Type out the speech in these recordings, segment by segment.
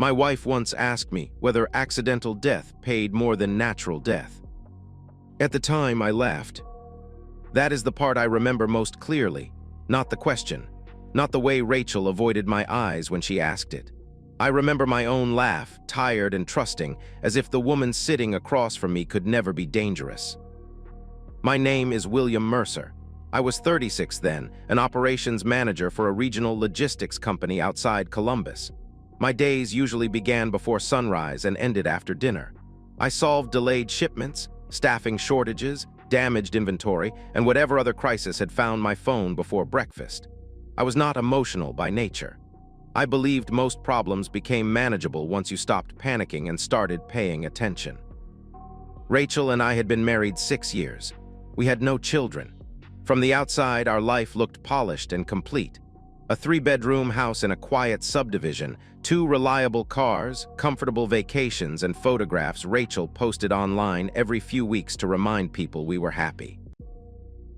My wife once asked me whether accidental death paid more than natural death. At the time, I laughed. That is the part I remember most clearly, not the question, not the way Rachel avoided my eyes when she asked it. I remember my own laugh, tired and trusting, as if the woman sitting across from me could never be dangerous. My name is William Mercer. I was 36 then, an operations manager for a regional logistics company outside Columbus. My days usually began before sunrise and ended after dinner. I solved delayed shipments, staffing shortages, damaged inventory, and whatever other crisis had found my phone before breakfast. I was not emotional by nature. I believed most problems became manageable once you stopped panicking and started paying attention. Rachel and I had been married 6 years. We had no children. From the outside, our life looked polished and complete. A 3-bedroom house in a quiet subdivision, 2 reliable cars, comfortable vacations, and photographs Rachel posted online every few weeks to remind people we were happy.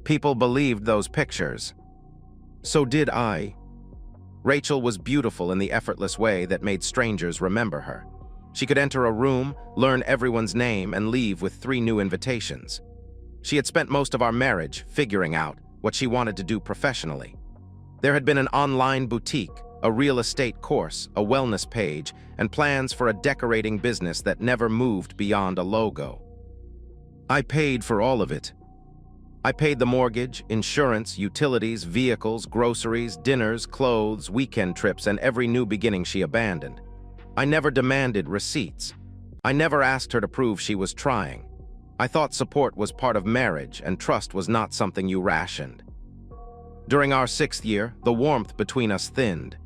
People believed those pictures. So did I. Rachel was beautiful in the effortless way that made strangers remember her. She could enter a room, learn everyone's name, and leave with 3 new invitations. She had spent most of our marriage figuring out what she wanted to do professionally. There had been an online boutique, a real estate course, a wellness page, and plans for a decorating business that never moved beyond a logo. I paid for all of it. I paid the mortgage, insurance, utilities, vehicles, groceries, dinners, clothes, weekend trips, and every new beginning she abandoned. I never demanded receipts. I never asked her to prove she was trying. I thought support was part of marriage and trust was not something you rationed. During our 6th year, the warmth between us thinned.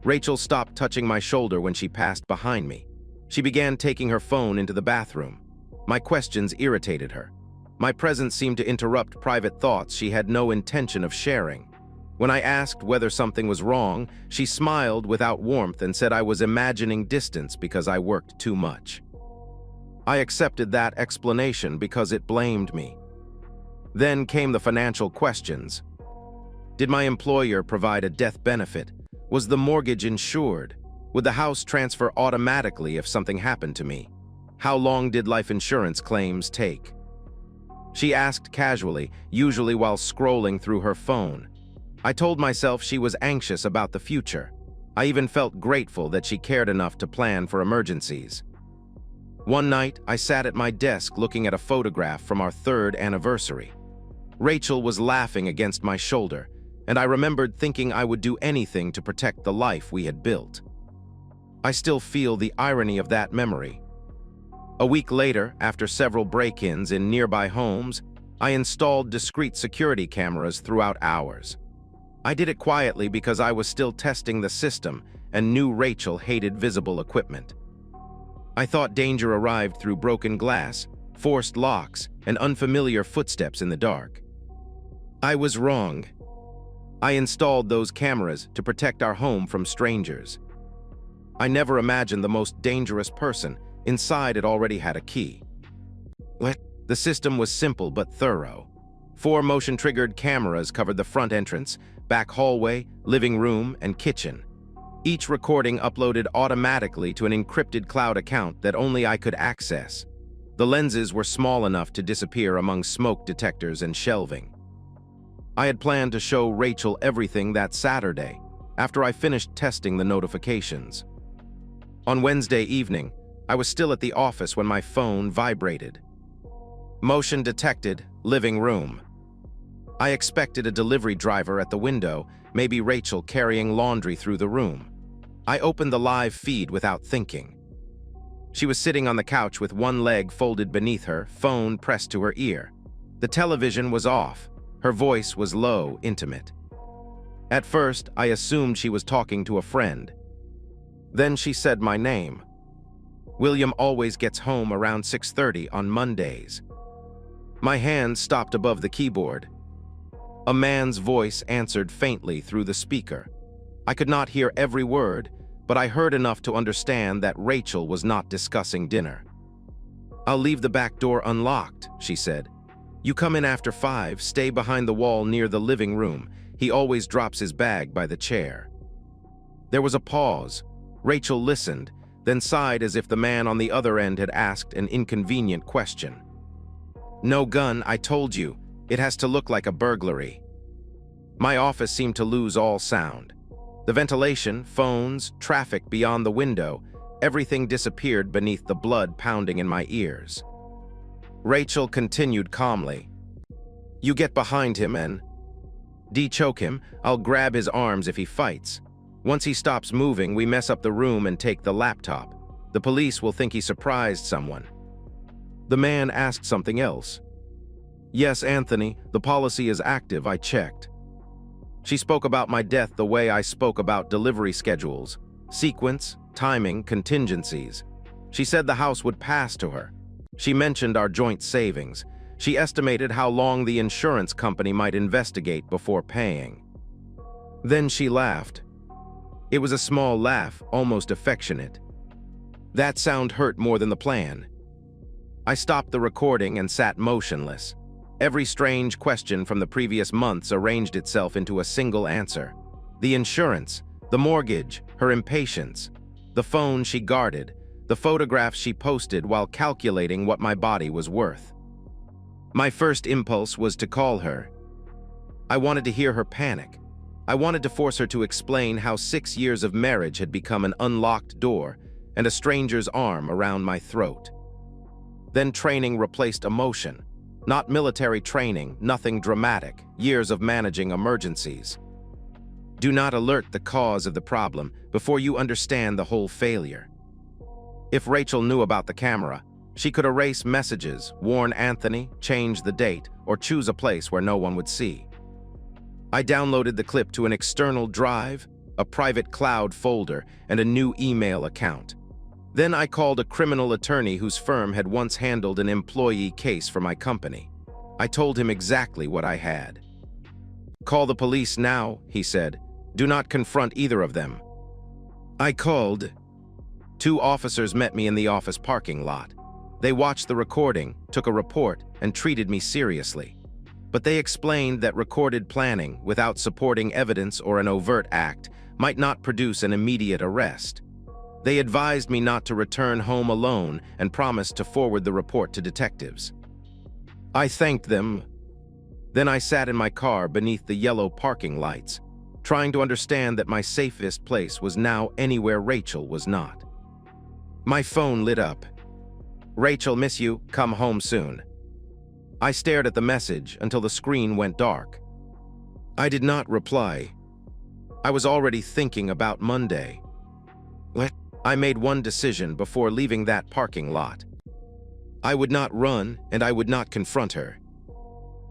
Rachel stopped touching my shoulder when she passed behind me. She began taking her phone into the bathroom. My questions irritated her. My presence seemed to interrupt private thoughts she had no intention of sharing. When I asked whether something was wrong, she smiled without warmth and said I was imagining distance because I worked too much. I accepted that explanation because it blamed me. Then came the financial questions. Did my employer provide a death benefit? Was the mortgage insured? Would the house transfer automatically if something happened to me? How long did life insurance claims take? She asked casually, usually while scrolling through her phone. I told myself she was anxious about the future. I even felt grateful that she cared enough to plan for emergencies. One night, I sat at my desk looking at a photograph from our 3rd anniversary. Rachel was laughing against my shoulder, and I remembered thinking I would do anything to protect the life we had built. I still feel the irony of that memory. A week later, after several break-ins in nearby homes, I installed discreet security cameras throughout ours. I did it quietly because I was still testing the system and knew Rachel hated visible equipment. I thought danger arrived through broken glass, forced locks, and unfamiliar footsteps in the dark. I was wrong. I installed those cameras to protect our home from strangers. I never imagined the most dangerous person. Inside, it already had a key. The system was simple but thorough. 4 motion-triggered cameras covered the front entrance, back hallway, living room, and kitchen. Each recording uploaded automatically to an encrypted cloud account that only I could access. The lenses were small enough to disappear among smoke detectors and shelving. I had planned to show Rachel everything that Saturday, after I finished testing the notifications. On Wednesday evening, I was still at the office when my phone vibrated. Motion detected, living room. I expected a delivery driver at the window, maybe Rachel carrying laundry through the room. I opened the live feed without thinking. She was sitting on the couch with one leg folded beneath her, phone pressed to her ear. The television was off. Her voice was low, intimate. At first, I assumed she was talking to a friend. Then she said my name. William always gets home around 6:30 on Mondays. My hand stopped above the keyboard. A man's voice answered faintly through the speaker. I could not hear every word, but I heard enough to understand that Rachel was not discussing dinner. "I'll leave the back door unlocked," she said. "You come in after 5, stay behind the wall near the living room. He always drops his bag by the chair." There was a pause. Rachel listened, then sighed as if the man on the other end had asked an inconvenient question. "No gun, I told you. It has to look like a burglary." My office seemed to lose all sound. The ventilation, phones, traffic beyond the window, everything disappeared beneath the blood pounding in my ears. Rachel continued calmly. "You get behind him and choke him. I'll grab his arms if he fights. Once he stops moving, we mess up the room and take the laptop. The police will think he surprised someone." The man asked something else. "Yes, Anthony, the policy is active, I checked." She spoke about my death the way I spoke about delivery schedules, sequence, timing, contingencies. She said the house would pass to her. She mentioned our joint savings. She estimated how long the insurance company might investigate before paying. Then she laughed. It was a small laugh, almost affectionate. That sound hurt more than the plan. I stopped the recording and sat motionless. Every strange question from the previous months arranged itself into a single answer. The insurance, the mortgage, her impatience, the phone she guarded, the photographs she posted while calculating what my body was worth. My first impulse was to call her. I wanted to hear her panic. I wanted to force her to explain how 6 years of marriage had become an unlocked door and a stranger's arm around my throat. Then training replaced emotion. Not military training, nothing dramatic, years of managing emergencies. Do not alert the cause of the problem before you understand the whole failure. If Rachel knew about the camera, she could erase messages, warn Anthony, change the date, or choose a place where no one would see. I downloaded the clip to an external drive, a private cloud folder, and a new email account. Then I called a criminal attorney whose firm had once handled an employee case for my company. I told him exactly what I had. "Call the police now," he said. "Do not confront either of them." I called. 2 officers met me in the office parking lot. They watched the recording, took a report, and treated me seriously. But they explained that recorded planning, without supporting evidence or an overt act, might not produce an immediate arrest. They advised me not to return home alone and promised to forward the report to detectives. I thanked them. Then I sat in my car beneath the yellow parking lights, trying to understand that my safest place was now anywhere Rachel was not. My phone lit up. "Rachel, miss you. Come home soon." I stared at the message until the screen went dark. I did not reply. I was already thinking about Monday. I made one decision before leaving that parking lot. I would not run, and I would not confront her.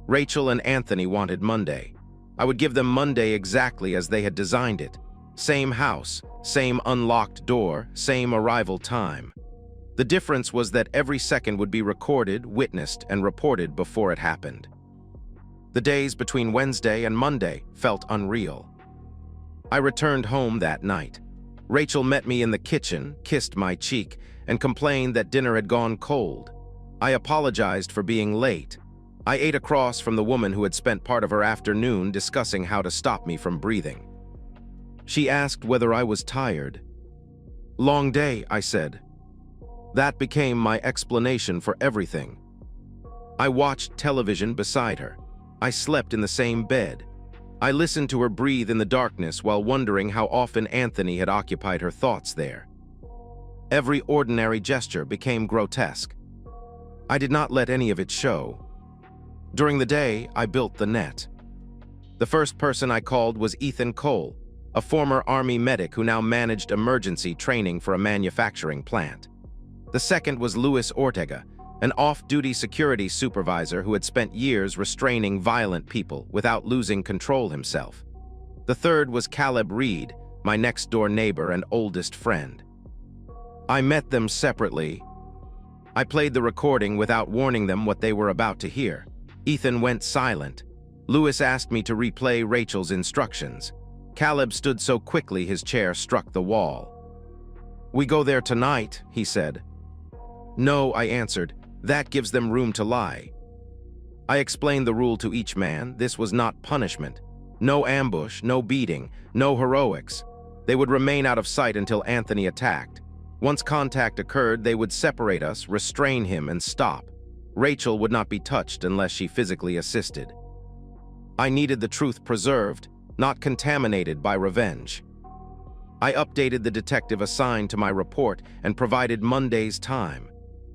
Rachel and Anthony wanted Monday. I would give them Monday exactly as they had designed it. Same house, same unlocked door, same arrival time. The difference was that every second would be recorded, witnessed, and reported before it happened. The days between Wednesday and Monday felt unreal. I returned home that night. Rachel met me in the kitchen, kissed my cheek, and complained that dinner had gone cold. I apologized for being late. I ate across from the woman who had spent part of her afternoon discussing how to stop me from breathing. She asked whether I was tired. "Long day," I said. That became my explanation for everything. I watched television beside her. I slept in the same bed. I listened to her breathe in the darkness while wondering how often Anthony had occupied her thoughts there. Every ordinary gesture became grotesque. I did not let any of it show. During the day, I built the net. The first person I called was Ethan Cole, a former Army medic who now managed emergency training for a manufacturing plant. The second was Luis Ortega, an off-duty security supervisor who had spent years restraining violent people without losing control himself. The third was Caleb Reed, my next-door neighbor and oldest friend. I met them separately. I played the recording without warning them what they were about to hear. Ethan went silent. Luis asked me to replay Rachel's instructions. Caleb stood so quickly his chair struck the wall. "We go there tonight," he said. "No," I answered. "That gives them room to lie." I explained the rule to each man. This was not punishment. No ambush, no beating, no heroics. They would remain out of sight until Anthony attacked. Once contact occurred, they would separate us, restrain him, and stop. Rachel would not be touched unless she physically assisted. I needed the truth preserved, not contaminated by revenge. I updated the detective assigned to my report and provided Monday's time.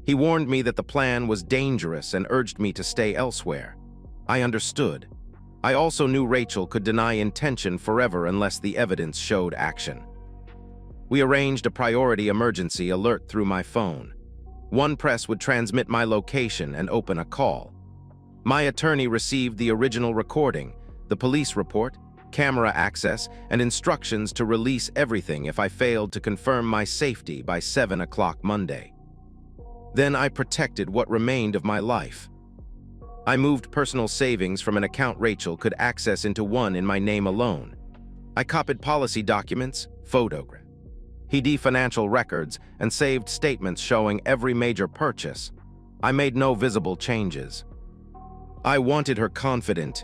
He warned me that the plan was dangerous and urged me to stay elsewhere. I understood. I also knew Rachel could deny intention forever unless the evidence showed action. We arranged a priority emergency alert through my phone. One press would transmit my location and open a call. My attorney received the original recording, the police report, camera access, and instructions to release everything if I failed to confirm my safety by 7 o'clock Monday. Then I protected what remained of my life. I moved personal savings from an account Rachel could access into one in my name alone. I copied policy documents, photographs, financial records, and saved statements showing every major purchase. I made no visible changes. I wanted her confident.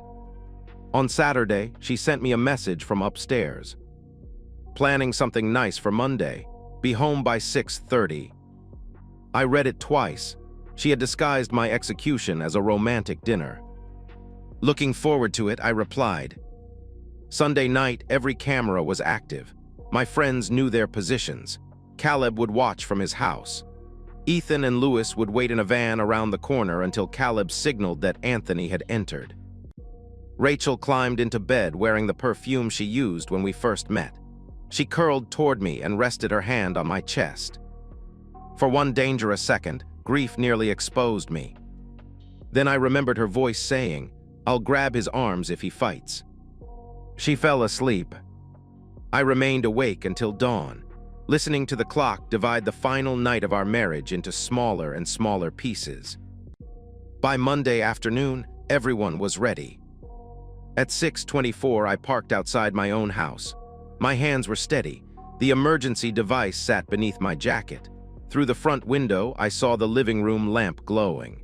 On Saturday, she sent me a message from upstairs. Planning something nice for Monday. Be home by 6:30. I read it twice. She had disguised my execution as a romantic dinner. Looking forward to it, I replied. Sunday night, every camera was active. My friends knew their positions. Caleb would watch from his house. Ethan and Lewis would wait in a van around the corner until Caleb signaled that Anthony had entered. Rachel climbed into bed wearing the perfume she used when we first met. She curled toward me and rested her hand on my chest. For one dangerous second, grief nearly exposed me. Then I remembered her voice saying, "I'll grab his arms if he fights." She fell asleep. I remained awake until dawn, listening to the clock divide the final night of our marriage into smaller and smaller pieces. By Monday afternoon, everyone was ready. At 6:24, I parked outside my own house. My hands were steady. The emergency device sat beneath my jacket. Through the front window, I saw the living room lamp glowing.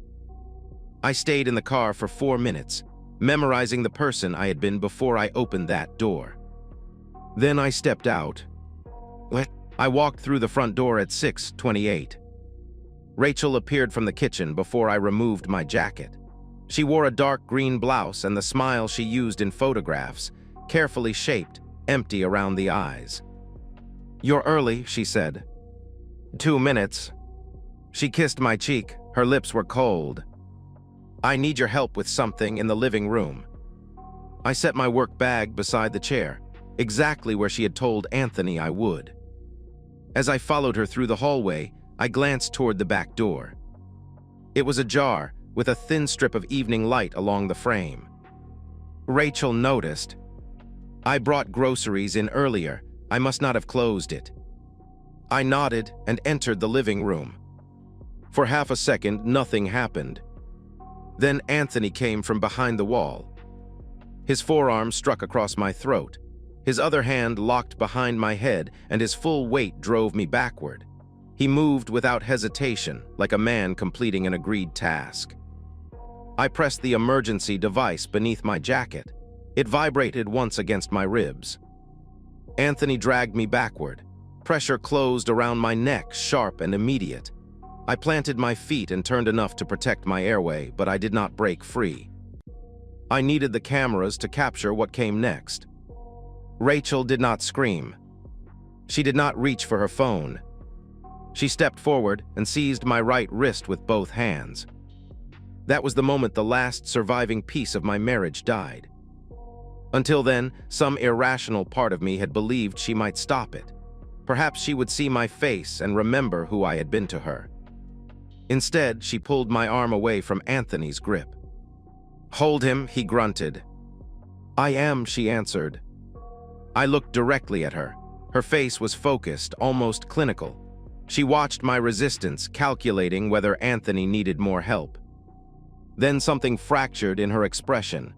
I stayed in the car for 4 minutes, memorizing the person I had been before I opened that door. Then I stepped out. I walked through the front door at 6:28. Rachel appeared from the kitchen before I removed my jacket. She wore a dark green blouse and the smile she used in photographs, carefully shaped, empty around the eyes. "You're early," she said. 2 minutes. She kissed my cheek. Her lips were cold. "I need your help with something in the living room." I set my work bag beside the chair, exactly where she had told Anthony I would. As I followed her through the hallway, I glanced toward the back door. It was ajar, with a thin strip of evening light along the frame. Rachel noticed. "I brought groceries in earlier. I must not have closed it." I nodded and entered the living room. For half a second, nothing happened. Then Anthony came from behind the wall. His forearm struck across my throat. His other hand locked behind my head, and his full weight drove me backward. He moved without hesitation, like a man completing an agreed task. I pressed the emergency device beneath my jacket. It vibrated once against my ribs. Anthony dragged me backward. Pressure closed around my neck, sharp and immediate. I planted my feet and turned enough to protect my airway, but I did not break free. I needed the cameras to capture what came next. Rachel did not scream. She did not reach for her phone. She stepped forward and seized my right wrist with both hands. That was the moment the last surviving piece of my marriage died. Until then, some irrational part of me had believed she might stop it. Perhaps she would see my face and remember who I had been to her. Instead, she pulled my arm away from Anthony's grip. "Hold him," he grunted. "I am," she answered. I looked directly at her. Her face was focused, almost clinical. She watched my resistance, calculating whether Anthony needed more help. Then something fractured in her expression.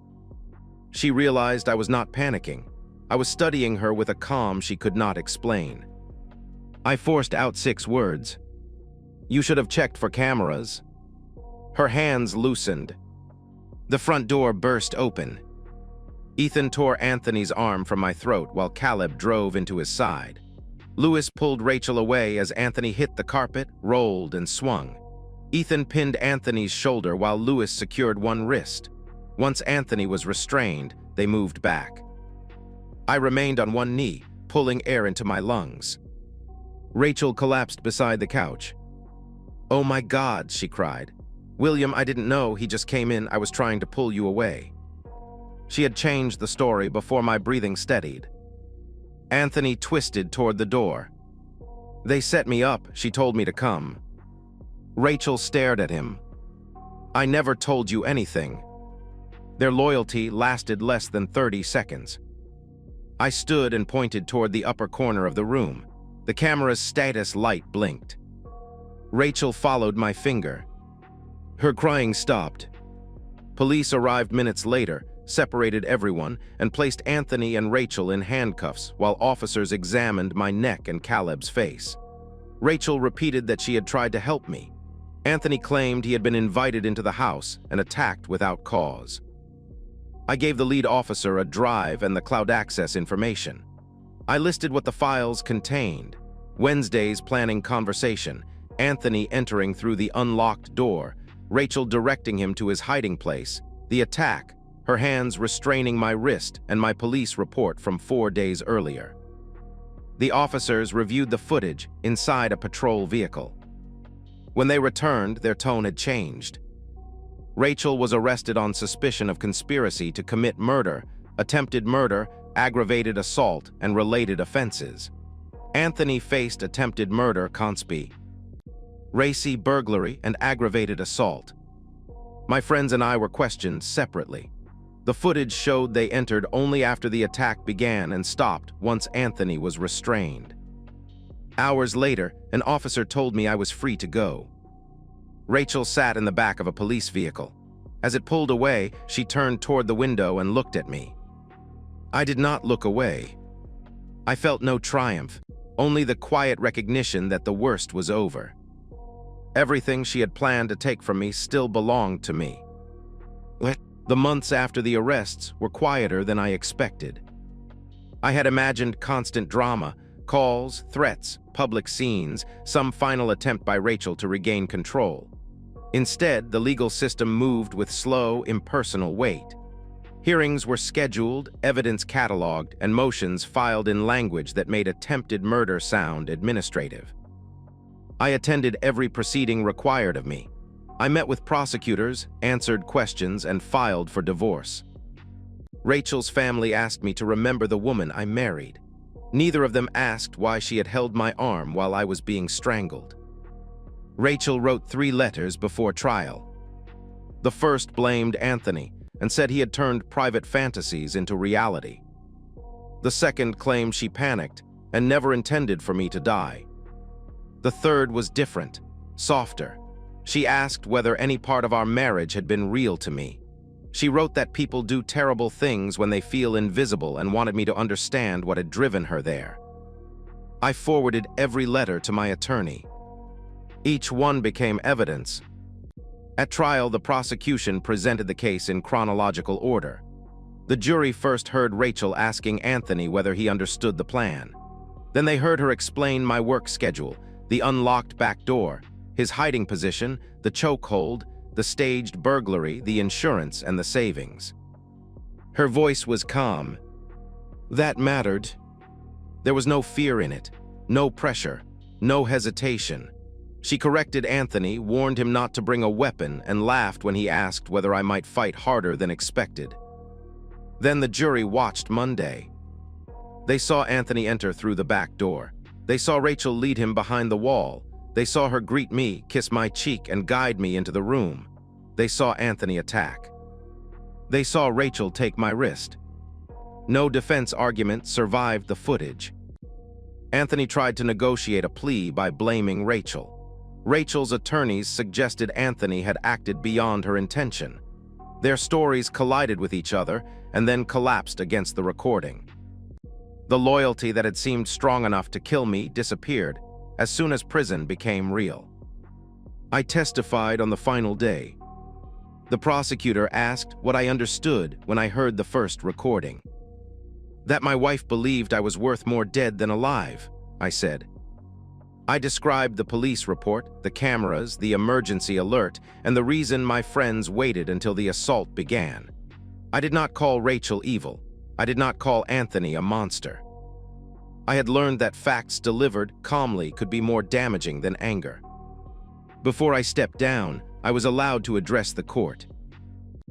She realized I was not panicking. I was studying her with a calm she could not explain. I forced out 6 words. "You should have checked for cameras." Her hands loosened. The front door burst open. Ethan tore Anthony's arm from my throat while Caleb drove into his side. Lewis pulled Rachel away as Anthony hit the carpet, rolled, and swung. Ethan pinned Anthony's shoulder while Lewis secured one wrist. Once Anthony was restrained, they moved back. I remained on one knee, pulling air into my lungs. Rachel collapsed beside the couch. "Oh my God," she cried. "William, I didn't know, he just came in, I was trying to pull you away." She had changed the story before my breathing steadied. Anthony twisted toward the door. "They set me up, she told me to come." Rachel stared at him. "I never told you anything." Their loyalty lasted less than 30 seconds. I stood and pointed toward the upper corner of the room. The camera's status light blinked. Rachel followed my finger. Her crying stopped. Police arrived minutes later, separated everyone, and placed Anthony and Rachel in handcuffs while officers examined my neck and Caleb's face. Rachel repeated that she had tried to help me. Anthony claimed he had been invited into the house and attacked without cause. I gave the lead officer a drive and the cloud access information. I listed what the files contained: Wednesday's planning conversation, Anthony entering through the unlocked door, Rachel directing him to his hiding place, the attack, her hands restraining my wrist, and my police report from 4 days earlier. The officers reviewed the footage inside a patrol vehicle. When they returned, their tone had changed. Rachel was arrested on suspicion of conspiracy to commit murder, attempted murder, aggravated assault, and related offenses. Anthony faced attempted murder, consp. racy burglary, and aggravated assault. My friends and I were questioned separately. The footage showed they entered only after the attack began and stopped once Anthony was restrained. Hours later, an officer told me I was free to go. Rachel sat in the back of a police vehicle. As it pulled away, she turned toward the window and looked at me. I did not look away. I felt no triumph, only the quiet recognition that the worst was over. Everything she had planned to take from me still belonged to me. The months after the arrests were quieter than I expected. I had imagined constant drama, calls, threats, public scenes, some final attempt by Rachel to regain control. Instead, the legal system moved with slow, impersonal weight. Hearings were scheduled, evidence cataloged, and motions filed in language that made attempted murder sound administrative. I attended every proceeding required of me. I met with prosecutors, answered questions, and filed for divorce. Rachel's family asked me to remember the woman I married. Neither of them asked why she had held my arm while I was being strangled. Rachel wrote 3 letters before trial. The first blamed Anthony and said he had turned private fantasies into reality. The second claimed she panicked and never intended for me to die. The third was different, softer. She asked whether any part of our marriage had been real to me. She wrote that people do terrible things when they feel invisible and wanted me to understand what had driven her there. I forwarded every letter to my attorney. Each one became evidence. At trial, the prosecution presented the case in chronological order. The jury first heard Rachel asking Anthony whether he understood the plan. Then they heard her explain my work schedule, the unlocked back door, his hiding position, the chokehold, the staged burglary, the insurance, and the savings. Her voice was calm. That mattered. There was no fear in it, no pressure, no hesitation. She corrected Anthony, warned him not to bring a weapon, and laughed when he asked whether I might fight harder than expected. Then the jury watched Monday. They saw Anthony enter through the back door. They saw Rachel lead him behind the wall. They saw her greet me, kiss my cheek, and guide me into the room. They saw Anthony attack. They saw Rachel take my wrist. No defense argument survived the footage. Anthony tried to negotiate a plea by blaming Rachel. Rachel's attorneys suggested Anthony had acted beyond her intention. Their stories collided with each other and then collapsed against the recording. The loyalty that had seemed strong enough to kill me disappeared as soon as prison became real. I testified on the final day. The prosecutor asked what I understood when I heard the first recording. That my wife believed I was worth more dead than alive, I said. I described the police report, the cameras, the emergency alert, and the reason my friends waited until the assault began. I did not call Rachel evil. I did not call Anthony a monster. I had learned that facts delivered calmly could be more damaging than anger. Before I stepped down, I was allowed to address the court.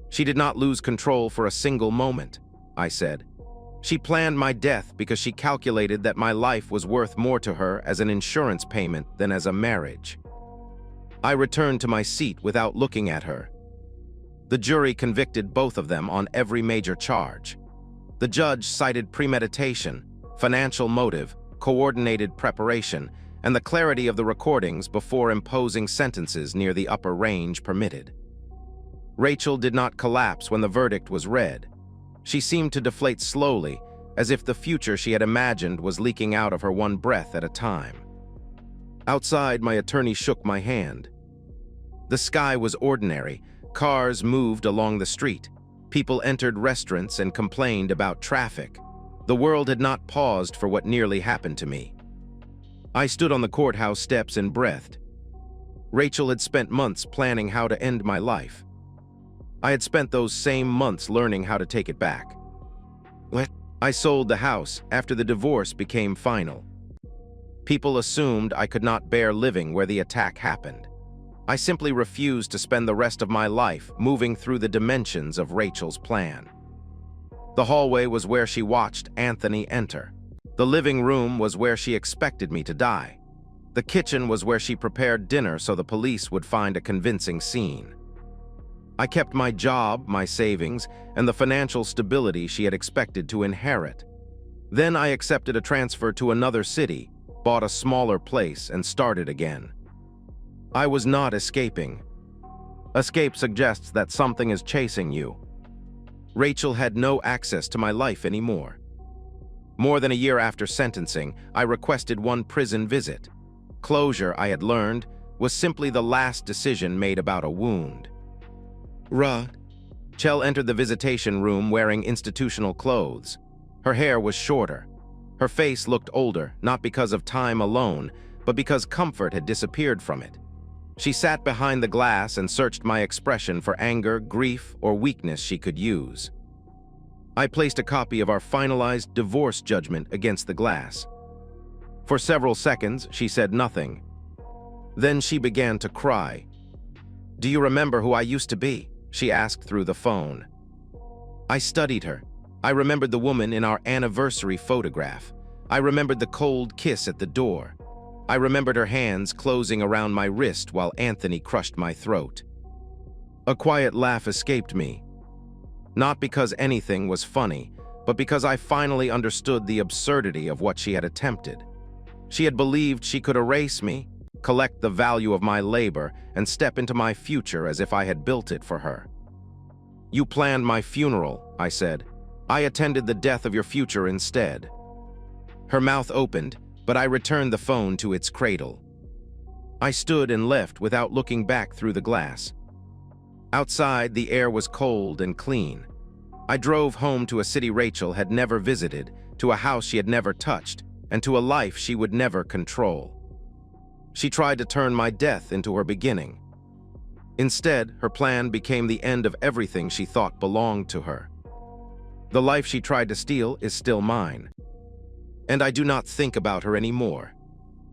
She did not lose control for a single moment, I said. She planned my death because she calculated that my life was worth more to her as an insurance payment than as a marriage. I returned to my seat without looking at her. The jury convicted both of them on every major charge. The judge cited premeditation, financial motive, coordinated preparation, and the clarity of the recordings before imposing sentences near the upper range permitted. Rachel did not collapse when the verdict was read. She seemed to deflate slowly, as if the future she had imagined was leaking out of her one breath at a time. Outside, my attorney shook my hand. The sky was ordinary. Cars moved along the street. People entered restaurants and complained about traffic. The world had not paused for what nearly happened to me. I stood on the courthouse steps and breathed. Rachel had spent months planning how to end my life. I had spent those same months learning how to take it back. I sold the house after the divorce became final. People assumed I could not bear living where the attack happened. I simply refused to spend the rest of my life moving through the dimensions of Rachel's plan. The hallway was where she watched Anthony enter. The living room was where she expected me to die. The kitchen was where she prepared dinner so the police would find a convincing scene. I kept my job, my savings, and the financial stability she had expected to inherit. Then I accepted a transfer to another city, bought a smaller place, and started again. I was not escaping. Escape suggests that something is chasing you. Rachel had no access to my life anymore. More than a year after sentencing, I requested one prison visit. Closure, I had learned, was simply the last decision made about a wound. Chell entered the visitation room wearing institutional clothes. Her hair was shorter. Her face looked older, not because of time alone, but because comfort had disappeared from it. She sat behind the glass and searched my expression for anger, grief, or weakness she could use. I placed a copy of our finalized divorce judgment against the glass. For several seconds, she said nothing. Then she began to cry. "Do you remember who I used to be?" she asked through the phone. I studied her. I remembered the woman in our anniversary photograph. I remembered the cold kiss at the door. I remembered her hands closing around my wrist while Anthony crushed my throat. A quiet laugh escaped me. Not because anything was funny, but because I finally understood the absurdity of what she had attempted. She had believed she could erase me, collect the value of my labor, and step into my future as if I had built it for her. "You planned my funeral," I said. "I attended the death of your future instead." Her mouth opened, but I returned the phone to its cradle. I stood and left without looking back through the glass. Outside, the air was cold and clean. I drove home to a city Rachel had never visited, to a house she had never touched, and to a life she would never control. She tried to turn my death into her beginning. Instead, her plan became the end of everything she thought belonged to her. The life she tried to steal is still mine. And I do not think about her anymore.